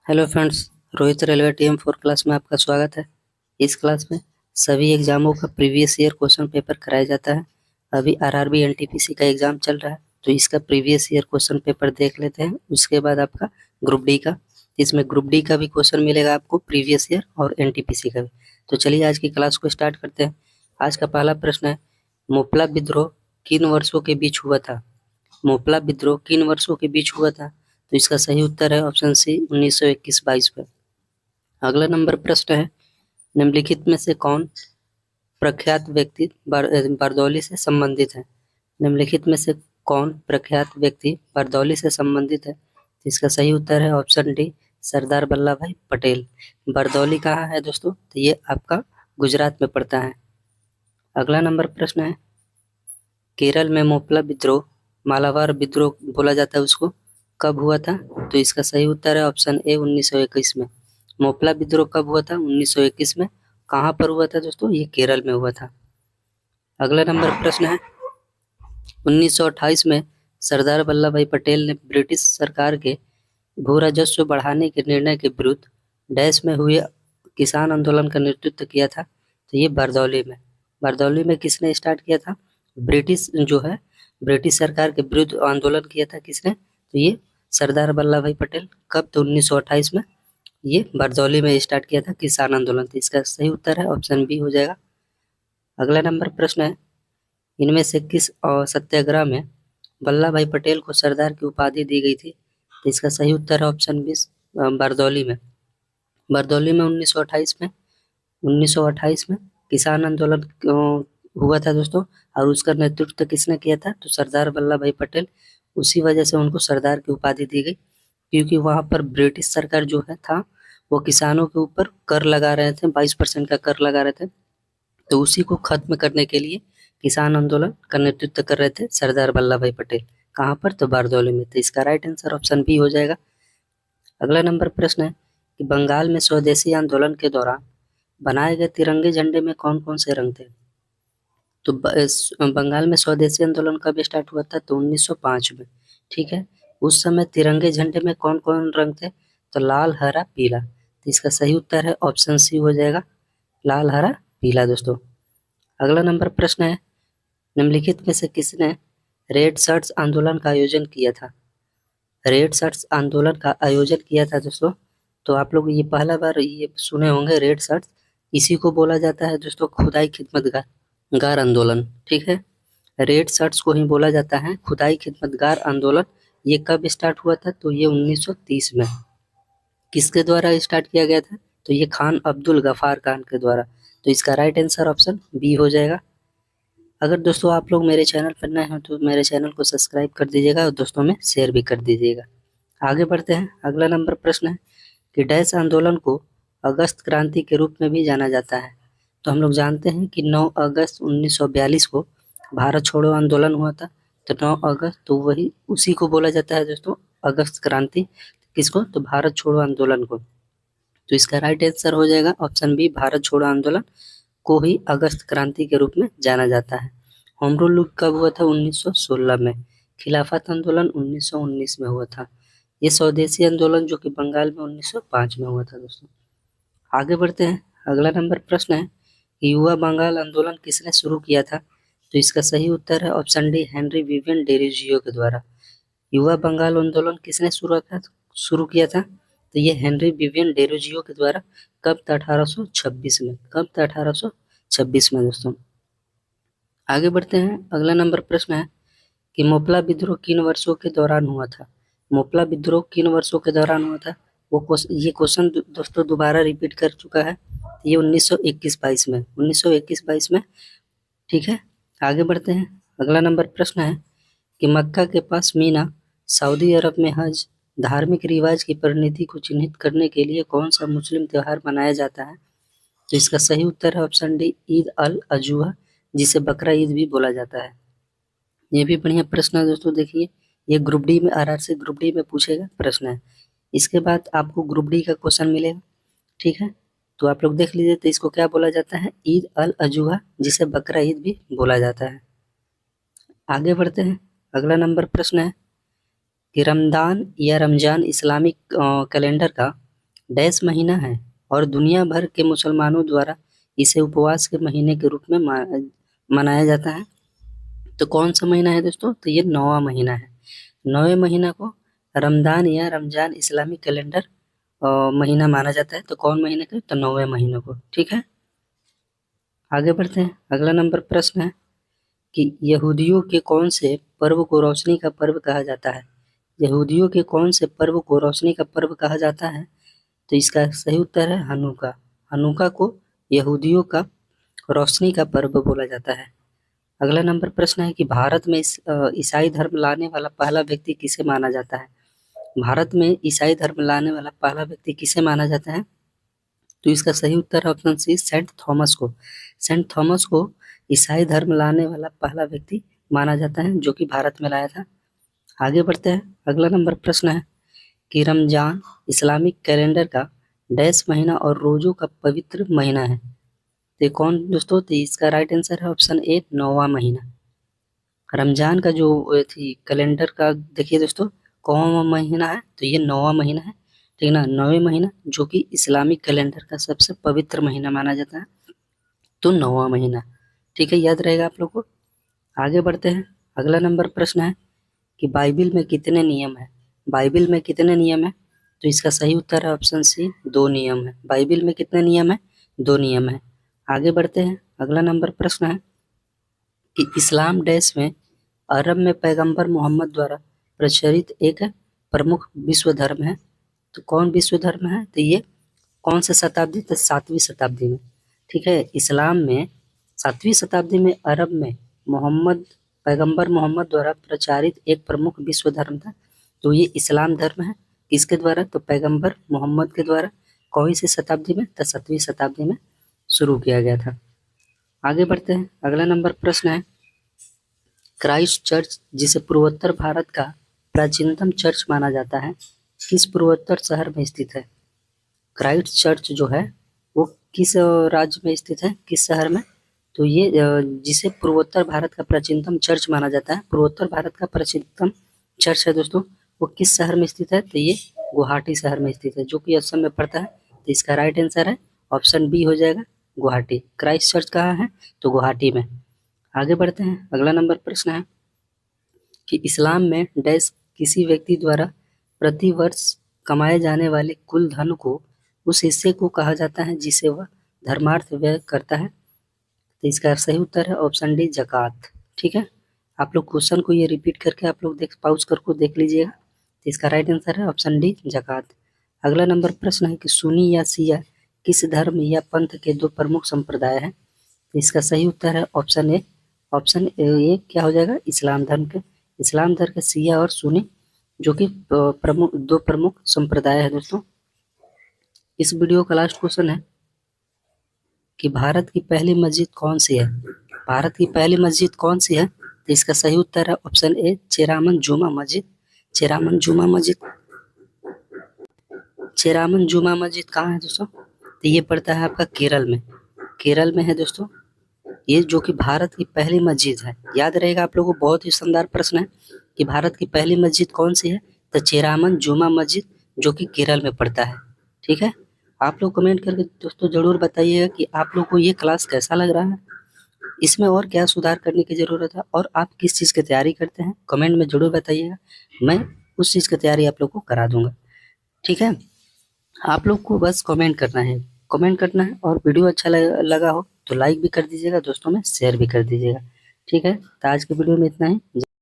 Hello friends. Rohit railway team 4 class में आपका स्वागत है। इस क्लास में सभी एग्जामों का प्रीवियस ईयर क्वेश्चन पेपर कराया जाता है। अभी आरआरबी एनटीपीसी का एग्जाम चल रहा है, तो इसका प्रीवियस ईयर क्वेश्चन पेपर देख लेते हैं। उसके बाद आपका ग्रुप डी का, इसमें ग्रुप डी का भी क्वेश्चन मिलेगा आपको, प्रीवियस ईयर और एनटीपीसी का भी। तो चलिए आज की क्लास को स्टार्ट करते हैं। आज का पहला प्रश्न है, मोपला विद्रोह किन वर्षों के बीच हुआ था? मोपला विद्रोह किन वर्षों के बीच हुआ था? तो इसका सही उत्तर है ऑप्शन सी 1921-22 में। अगला नंबर प्रश्न है, निम्नलिखित में से कौन प्रख्यात व्यक्ति बारदौली से संबंधित है? निम्नलिखित में से कौन प्रख्यात व्यक्ति बारदौली से संबंधित है? इसका सही उत्तर है ऑप्शन डी, सरदार वल्लभ भाई पटेल। बारदौली कहाँ है दोस्तों? तो ये आपका गुजरात में पड़ता है। अगला नंबर प्रश्न है, केरल में मोपला विद्रोह, मालाबार विद्रोह बोला जाता है उसको, कब हुआ था? तो इसका सही उत्तर है ऑप्शन ए 1921 में। मोपला विद्रोह कब हुआ था? 1921 में। कहाँ पर हुआ था दोस्तों? ये केरल में हुआ था। अगला नंबर प्रश्न है, 1928 में सरदार वल्लभ भाई पटेल ने ब्रिटिश सरकार के भू राजस्व बढ़ाने के निर्णय के विरुद्ध डैश में हुए किसान आंदोलन का नेतृत्व किया था? तो ये बारदौली में। बारदौली में किसने स्टार्ट किया था? ब्रिटिश जो है, ब्रिटिश सरकार के विरुद्ध आंदोलन किया था किसने? तो ये सरदार वल्लभ भाई पटेल। कब? तो 1928 में ये बारदौली में स्टार्ट किया था किसान आंदोलन। तो इसका सही उत्तर है ऑप्शन बी हो जाएगा। अगला नंबर प्रश्न है, इनमें से किस सत्याग्रह में वल्लभ भाई पटेल को सरदार की उपाधि दी गई थी? तो इसका सही उत्तर है ऑप्शन बी, बारदौली में। बारदौली में 1928 में किसान आंदोलन हुआ था दोस्तों, और उसका नेतृत्व किसने किया था? तो सरदार वल्लभ भाई पटेल। उसी वजह से उनको सरदार की उपाधि दी गई, क्योंकि वहां पर ब्रिटिश सरकार जो है था, वो किसानों के ऊपर कर लगा रहे थे, 22% का कर लगा रहे थे। तो उसी को खत्म करने के लिए किसान आंदोलन का नेतृत्व कर रहे थे सरदार वल्लभ भाई पटेल। कहाँ पर? तो बारदौली में। तो इसका राइट आंसर ऑप्शन बी हो जाएगा। अगला नंबर प्रश्न है कि बंगाल में स्वदेशी आंदोलन के दौरान बनाए गए तिरंगे झंडे में कौन कौन से रंग थे? तो बंगाल में स्वदेशी आंदोलन कब स्टार्ट हुआ था? तो 1905 में। ठीक है, उस समय तिरंगे झंडे में कौन कौन रंग थे? तो लाल, हरा, पीला। तो इसका सही उत्तर है ऑप्शन सी हो जाएगा, लाल, हरा, पीला दोस्तों। अगला नंबर प्रश्न है, निम्नलिखित में से किसने रेड शर्ट्स आंदोलन का आयोजन किया था? रेड शर्ट्स आंदोलन का आयोजन किया था दोस्तों। तो आप लोग ये पहला बार ये सुने होंगे रेड शर्ट्स। इसी को बोला जाता है दोस्तों खुदाई खिदमतगार आंदोलन। ठीक है, रेड शर्ट्स को ही बोला जाता है खुदाई खिदमतगार आंदोलन। ये कब स्टार्ट हुआ था? तो ये 1930 में। किसके द्वारा स्टार्ट किया गया था? तो ये खान अब्दुल गफार खान के द्वारा। तो इसका राइट आंसर ऑप्शन बी हो जाएगा। अगर दोस्तों आप लोग मेरे चैनल पर नए हैं तो मेरे चैनल को सब्सक्राइब कर दीजिएगा और दोस्तों में शेयर भी कर दीजिएगा। आगे बढ़ते हैं। अगला नंबर प्रश्न है कि डैश आंदोलन को अगस्त क्रांति के रूप में भी जाना जाता है? तो हम लोग जानते हैं कि 9 अगस्त 1942 को भारत छोड़ो आंदोलन हुआ था। तो 9 अगस्त, तो वही उसी को बोला जाता है दोस्तों अगस्त क्रांति। किसको? तो भारत छोड़ो आंदोलन को। तो इसका राइट आंसर हो जाएगा ऑप्शन बी, भारत छोड़ो आंदोलन को ही अगस्त क्रांति के रूप में जाना जाता है। होम रूल कब हुआ था? 1916 में। खिलाफत आंदोलन 1919 में हुआ था। ये स्वदेशी आंदोलन जो कि बंगाल में 1905 में हुआ था दोस्तों। आगे बढ़ते हैं। अगला नंबर प्रश्न है कि युवा बंगाल आंदोलन किसने शुरू किया था? तो इसका सही उत्तर है option D, Henry Vivian Derozio के द्वारा। युवा बंगाल आंदोलन किसने शुरू किया था? तो ये हेनरी विवियन डेरोजियो के द्वारा। कब? था 1826 में। कब था? 1826 में दोस्तों। आगे बढ़ते हैं। अगला नंबर प्रश्न है कि मोपला विद्रोह किन वर्षों के दौरान हुआ था? मोपला विद्रोह किन वर्षों के दौरान हुआ था? ये क्वेश्चन दोस्तों दोबारा रिपीट कर चुका है। ये 1921-22 में। 1921-22 में। ठीक है, आगे बढ़ते हैं। अगला नंबर प्रश्न है कि मक्का के पास मीना सऊदी अरब में हज धार्मिक रिवाज की परिणति को चिन्हित करने के लिए कौन सा मुस्लिम त्योहार मनाया जाता है? तो इसका सही उत्तर है ऑप्शन डी, ईद अल अजूहा, जिसे बकरा ईद भी बोला जाता है। ये भी बढ़िया प्रश्न है दोस्तों। देखिए, ये ग्रुप डी में, आरआर से ग्रुप डी में पूछेगा प्रश्न है। इसके बाद आपको ग्रुप डी का क्वेश्चन मिलेगा। ठीक है, तो आप लोग देख लीजिए। तो इसको क्या बोला जाता है? ईद अल अजूहा, जिसे बकरा ईद भी बोला जाता है। आगे बढ़ते हैं। अगला नंबर प्रश्न है कि रमदान या रमजान इस्लामिक कैलेंडर का डैश महीना है और दुनिया भर के मुसलमानों द्वारा इसे उपवास के महीने के रूप में मनाया जाता है। तो कौन सा महीना है दोस्तों? तो ये 9वां महीना है। 9वें महीना को रमजान या रमजान इस्लामी कैलेंडर महीना माना जाता है। तो कौन महीने का? तो 9वें महीने को। ठीक है, आगे बढ़ते हैं। अगला नंबर प्रश्न है कि यहूदियों के कौन से पर्व को रोशनी का पर्व कहा जाता है? यहूदियों के कौन से पर्व को रोशनी का पर्व कहा जाता है? तो इसका सही उत्तर है हनुका। हनुका को यहूदियों का रोशनी का पर्व बोला जाता है। अगला नंबर प्रश्न है कि भारत में ईसाई धर्म लाने वाला पहला व्यक्ति किसे माना जाता है? भारत में ईसाई धर्म लाने वाला पहला व्यक्ति किसे माना जाता है? तो इसका सही उत्तर है ऑप्शन सी, सेंट थॉमस को। सेंट थॉमस को ईसाई धर्म लाने वाला पहला व्यक्ति माना जाता है, जो कि भारत में लाया था। आगे बढ़ते हैं। अगला नंबर प्रश्न है कि रमजान इस्लामिक कैलेंडर का डैश महीना और रोजों का पवित्र महीना है। तो कौन दोस्तों? तो इसका राइट आंसर है ऑप्शन ए, 9वां महीना। रमजान का जो थी कैलेंडर का, देखिए दोस्तों कौन महीना है? तो ये 9वां महीना है। ठीक है ना, 9वें महीना जो कि इस्लामिक कैलेंडर का सबसे पवित्र महीना माना जाता है। तो 9वां महीना। ठीक है, याद रहेगा आप लोग को। आगे बढ़ते हैं। अगला नंबर प्रश्न है कि बाइबिल में कितने नियम है? बाइबिल में कितने नियम है? तो इसका सही उत्तर है ऑप्शन सी, 2 नियम है। बाइबिल में कितने नियम है? 2 नियम है। आगे बढ़ते हैं। अगला नंबर प्रश्न है कि इस्लाम देश में अरब में पैगंबर मोहम्मद द्वारा प्रचलित एक प्रमुख विश्व धर्म है। तो कौन विश्व धर्म है? तो ये कौन से शताब्दी? तो 7वीं शताब्दी में। ठीक है, इस्लाम में 7वीं शताब्दी में अरब में पैगंबर मोहम्मद द्वारा प्रचारित एक प्रमुख विश्व धर्म था। तो ये इस्लाम धर्म है। किसके द्वारा? तो पैगंबर मोहम्मद के द्वारा। कौन सी शताब्दी में? तो 7वीं शताब्दी में शुरू किया गया था। आगे बढ़ते हैं। अगला नंबर प्रश्न है क्राइस्ट चर्च, जिसे पूर्वोत्तर भारत का प्राचीनतम चर्च माना जाता है, किस पूर्वोत्तर शहर में स्थित है? क्राइस्ट चर्च जो है वो किस राज्य में स्थित है, किस शहर में? तो ये जिसे पूर्वोत्तर भारत का प्राचीनतम चर्च माना जाता है, पूर्वोत्तर भारत का प्राचीनतम चर्च है दोस्तों, वो किस शहर में स्थित है? तो ये गुवाहाटी शहर में स्थित है, जो कि असम में पड़ता है। तो इसका राइट आंसर है ऑप्शन बी हो जाएगा, गुवाहाटी। क्राइस्ट चर्च कहाँ है? तो गुवाहाटी में। आगे बढ़ते हैं। अगला नंबर प्रश्न है कि इस्लाम में डैश किसी व्यक्ति द्वारा प्रति वर्ष कमाए जाने वाले कुल धन को उस हिस्से को कहा जाता है जिसे वह धर्मार्थ व्यय करता है। तो इसका सही उत्तर है ऑप्शन डी, ज़कात। ठीक है, आप लोग क्वेश्चन को ये रिपीट करके आप लोग पॉज करके देख लीजिएगा। तो इसका राइट आंसर है ऑप्शन डी, ज़कात। अगला नंबर प्रश्न है कि सुन्नी या शिया किस धर्म या पंथ के 2 प्रमुख संप्रदाय हैं? तो इसका सही उत्तर है ऑप्शन ए। ऑप्शन ए क्या हो जाएगा? इस्लाम धर्म के। इस्लाम धर्म के शिया और सुन्नी, जो कि प्रमुख 2 प्रमुख संप्रदाय है दोस्तों। इस वीडियो का लास्ट क्वेश्चन है कि भारत की पहली मस्जिद कौन सी है? भारत की पहली मस्जिद कौन सी है? तो इसका सही उत्तर है ऑप्शन ए, चेरामन जुमा मस्जिद। चेरामन जुमा मस्जिद। चेरामन जुमा मस्जिद कहाँ है दोस्तों? तो ये पड़ता है आपका केरल में। केरल में है दोस्तों ये, जो कि भारत की पहली मस्जिद है। याद रहेगा आप लोगों को, बहुत ही शानदार प्रश्न है कि भारत की पहली मस्जिद कौन सी है? तो चेरामन जुमा मस्जिद, जो कि केरल में पड़ता है। ठीक है, आप लोग कमेंट करके दोस्तों जरूर बताइएगा कि आप लोग को ये क्लास कैसा लग रहा है, इसमें और क्या सुधार करने की ज़रूरत है, और आप किस चीज़ की तैयारी करते हैं, कमेंट में जरूर बताइएगा। मैं उस चीज़ की तैयारी आप लोग को करा दूंगा। ठीक है, आप लोग को बस कमेंट करना है, कमेंट करना है, और वीडियो अच्छा लगा हो तो लाइक भी कर दीजिएगा, दोस्तों में शेयर भी कर दीजिएगा। ठीक है, तो आज के वीडियो में इतना ही।